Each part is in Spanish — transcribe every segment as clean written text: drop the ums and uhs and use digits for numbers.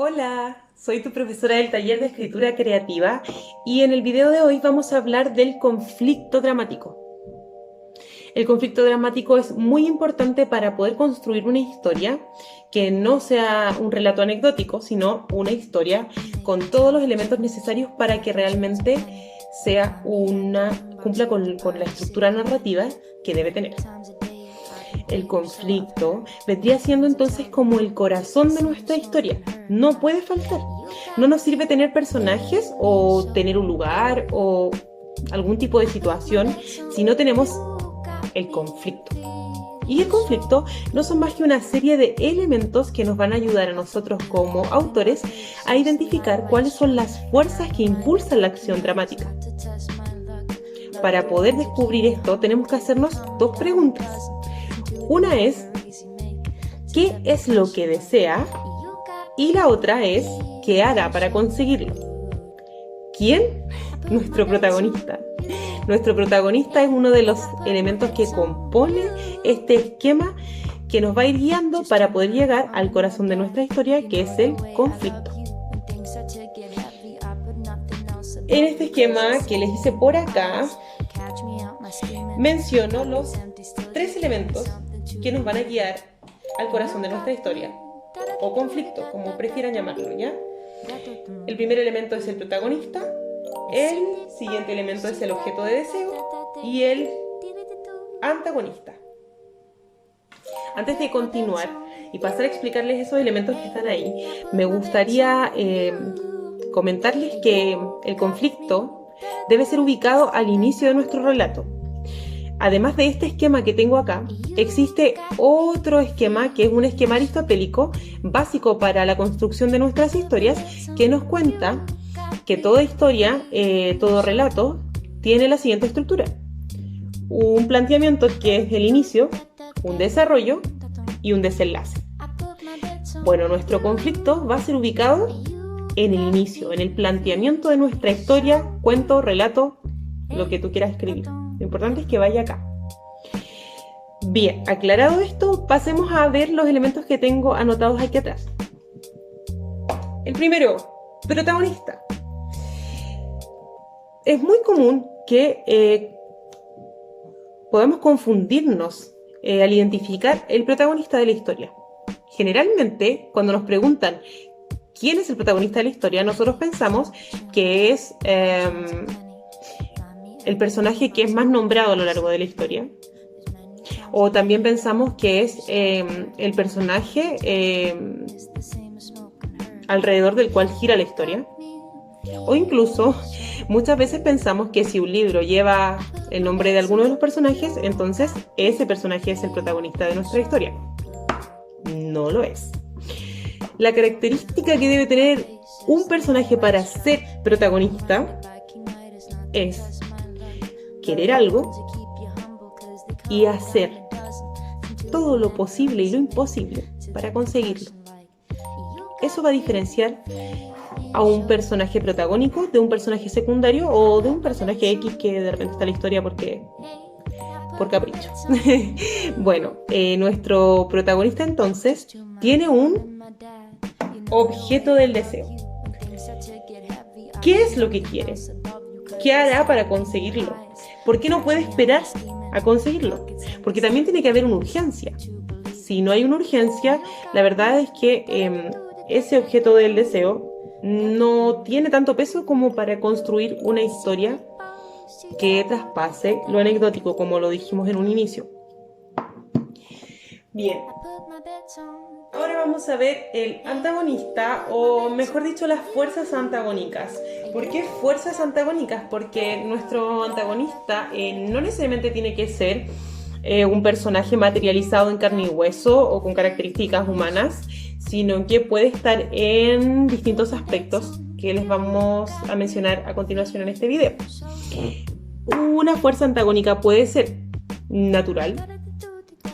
Hola, soy tu profesora del taller de escritura creativa y en el video de hoy vamos a hablar del conflicto dramático. El conflicto dramático es muy importante para poder construir una historia que no sea un relato anecdótico, sino una historia con todos los elementos necesarios para que realmente sea cumpla con la estructura narrativa que debe tener. El conflicto vendría siendo entonces como el corazón de nuestra historia. No puede faltar. No nos sirve tener personajes o tener un lugar o algún tipo de situación si no tenemos el conflicto. Y el conflicto no son más que una serie de elementos que nos van a ayudar a nosotros como autores a identificar cuáles son las fuerzas que impulsan la acción dramática. Para poder descubrir esto tenemos que hacernos dos preguntas. Una es, ¿qué es lo que desea? Y la otra es, ¿qué hará para conseguirlo? ¿Quién? Nuestro protagonista. Nuestro protagonista es uno de los elementos que compone este esquema que nos va a ir guiando para poder llegar al corazón de nuestra historia, que es el conflicto. En este esquema que les hice por acá, menciono los tres elementos que nos van a guiar al corazón de nuestra historia, o conflicto, como prefieran llamarlo, ¿ya? El primer elemento es el protagonista, el siguiente elemento es el objeto de deseo y el antagonista. Antes de continuar y pasar a explicarles esos elementos que están ahí, me gustaría comentarles que el conflicto debe ser ubicado al inicio de nuestro relato. Además de este esquema que tengo acá, existe otro esquema que es un esquema aristotélico básico para la construcción de nuestras historias, que nos cuenta que toda historia, todo relato, tiene la siguiente estructura. Un planteamiento que es el inicio, un desarrollo y un desenlace. Bueno, nuestro conflicto va a ser ubicado en el inicio, en el planteamiento de nuestra historia, cuento, relato, lo que tú quieras escribir. Lo importante es que vaya acá. Bien, aclarado esto, pasemos a ver los elementos que tengo anotados aquí atrás. El primero, protagonista. Es muy común que podamos confundirnos al identificar el protagonista de la historia. Generalmente, cuando nos preguntan quién es el protagonista de la historia, nosotros pensamos que es el personaje que es más nombrado a lo largo de la historia. O también pensamos que es el personaje alrededor del cual gira la historia. O incluso, muchas veces pensamos que si un libro lleva el nombre de alguno de los personajes, entonces ese personaje es el protagonista de nuestra historia. No lo es. La característica que debe tener un personaje para ser protagonista es querer algo y hacer todo lo posible y lo imposible para conseguirlo. Eso va a diferenciar a un personaje protagónico de un personaje secundario o de un personaje X que de repente está en la historia por capricho. Bueno, nuestro protagonista entonces tiene un objeto del deseo. ¿Qué es lo que quiere? ¿Qué hará para conseguirlo? ¿Por qué no puede esperar a conseguirlo? Porque también tiene que haber una urgencia. Si no hay una urgencia, la verdad es que ese objeto del deseo no tiene tanto peso como para construir una historia que traspase lo anecdótico, como lo dijimos en un inicio. Bien. Ahora vamos a ver el antagonista, o mejor dicho, las fuerzas antagónicas. ¿Por qué fuerzas antagónicas? Porque nuestro antagonista no necesariamente tiene que ser un personaje materializado en carne y hueso o con características humanas, sino que puede estar en distintos aspectos que les vamos a mencionar a continuación en este video. Una fuerza antagónica puede ser natural,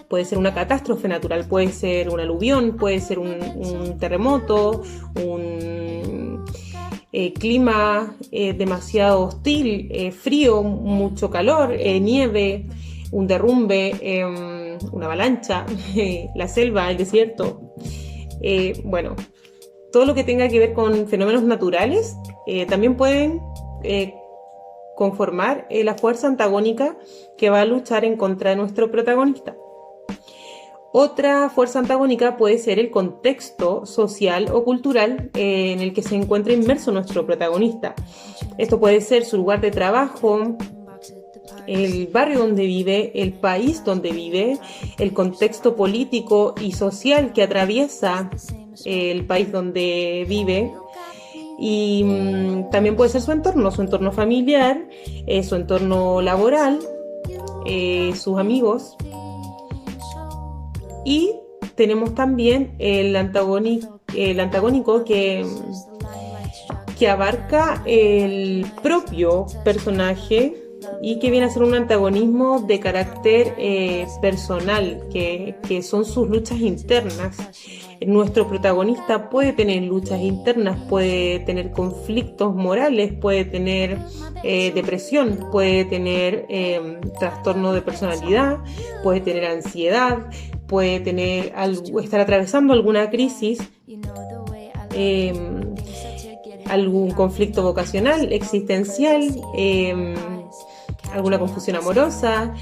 puede ser una catástrofe natural, puede ser un aluvión, puede ser un terremoto, un clima demasiado hostil, frío, mucho calor, nieve, un derrumbe, una avalancha, la selva, el desierto. Bueno, todo lo que tenga que ver con fenómenos naturales también pueden conformar la fuerza antagónica que va a luchar en contra de nuestro protagonista. Otra fuerza antagónica puede ser el contexto social o cultural en el que se encuentra inmerso nuestro protagonista. Esto puede ser su lugar de trabajo, el barrio donde vive, el país donde vive, el contexto político y social que atraviesa el país donde vive. Y también puede ser su entorno familiar, su entorno laboral, sus amigos. Y tenemos también el antagónico que abarca el propio personaje y que viene a ser un antagonismo de carácter personal, que son sus luchas internas. Nuestro protagonista puede tener luchas internas, puede tener conflictos morales, puede tener depresión, puede tener trastorno de personalidad, puede tener ansiedad, puede estar atravesando alguna crisis, algún conflicto vocacional, existencial, alguna confusión amorosa,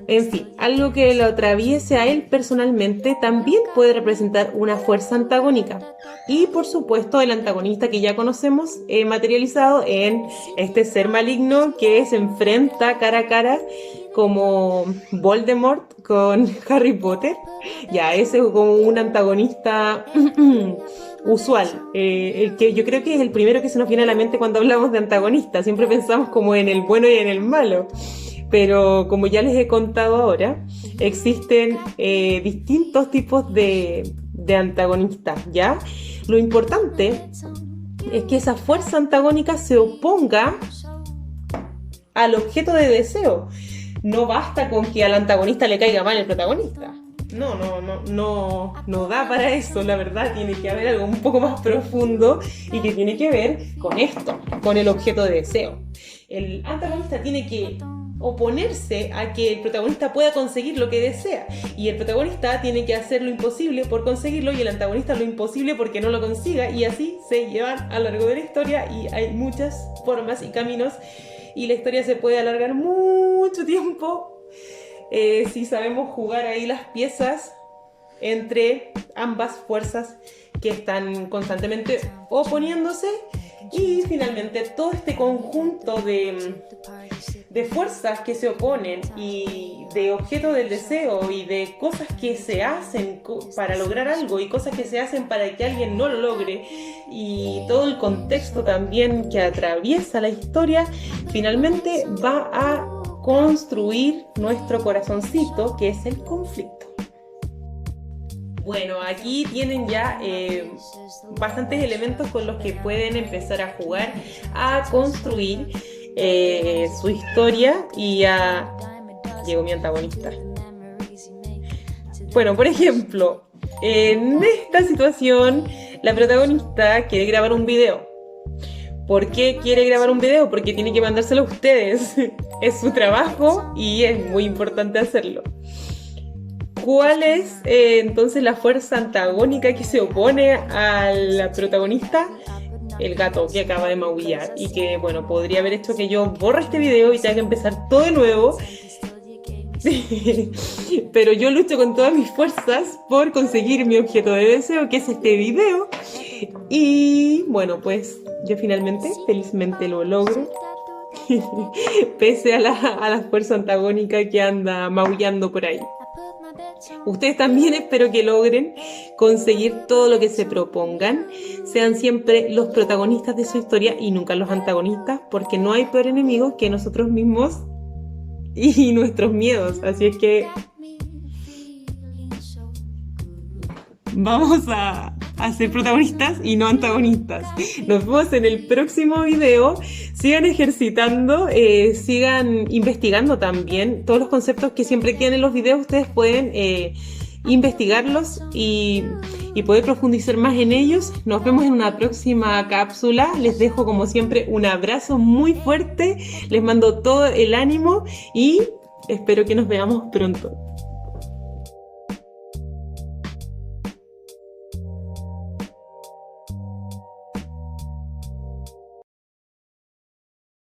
en fin, algo que lo atraviese a él personalmente también puede representar una fuerza antagónica. Y por supuesto el antagonista que ya conocemos materializado en este ser maligno que se enfrenta cara a cara como Voldemort con Harry Potter. Ya, ese es como un antagonista usual, el que yo creo que es el primero que se nos viene a la mente cuando hablamos de antagonista. Siempre pensamos como en el bueno y en el malo, pero como ya les he contado ahora, existen distintos tipos de antagonistas, ¿ya? Lo importante es que esa fuerza antagónica se oponga al objeto de deseo. No basta con que al antagonista le caiga mal el protagonista. No da para eso, la verdad. Tiene que haber algo un poco más profundo y que tiene que ver con esto, con el objeto de deseo. El antagonista tiene que oponerse a que el protagonista pueda conseguir lo que desea, y el protagonista tiene que hacer lo imposible por conseguirlo y el antagonista lo imposible porque no lo consiga, y así se llevan a lo largo de la historia, y hay muchas formas y caminos y la historia se puede alargar mucho tiempo si sabemos jugar ahí las piezas entre ambas fuerzas que están constantemente oponiéndose. Y finalmente todo este conjunto de fuerzas que se oponen y de objetos del deseo y de cosas que se hacen para lograr algo y cosas que se hacen para que alguien no lo logre, y todo el contexto también que atraviesa la historia, finalmente va a construir nuestro corazoncito, que es el conflicto. Bueno, aquí tienen ya bastantes elementos con los que pueden empezar a jugar, a construir su historia y a... Llegó mi antagonista. Bueno, por ejemplo, en esta situación la protagonista quiere grabar un video. ¿Por qué quiere grabar un video? Porque tiene que mandárselo a ustedes. Es su trabajo y es muy importante hacerlo. ¿Cuál es entonces la fuerza antagónica que se opone a la protagonista? El gato que acaba de maullar y que, bueno, podría haber hecho que yo borre este video y tenga que empezar todo de nuevo. Pero yo lucho con todas mis fuerzas por conseguir mi objeto de deseo, que es este video. Y bueno, pues yo finalmente, felizmente lo logro. Pese a la fuerza antagónica que anda maullando por ahí. Ustedes también espero que logren conseguir todo lo que se propongan. Sean siempre los protagonistas de su historia y nunca los antagonistas, porque no hay peor enemigo que nosotros mismos y nuestros miedos. Así es que vamos a ser protagonistas y no antagonistas. Nos vemos en el próximo video. Sigan ejercitando, sigan investigando también todos los conceptos que siempre quedan en los videos. Ustedes pueden investigarlos y poder profundizar más en ellos. Nos vemos en una próxima cápsula. Les dejo como siempre un abrazo muy fuerte. Les mando todo el ánimo y espero que nos veamos pronto.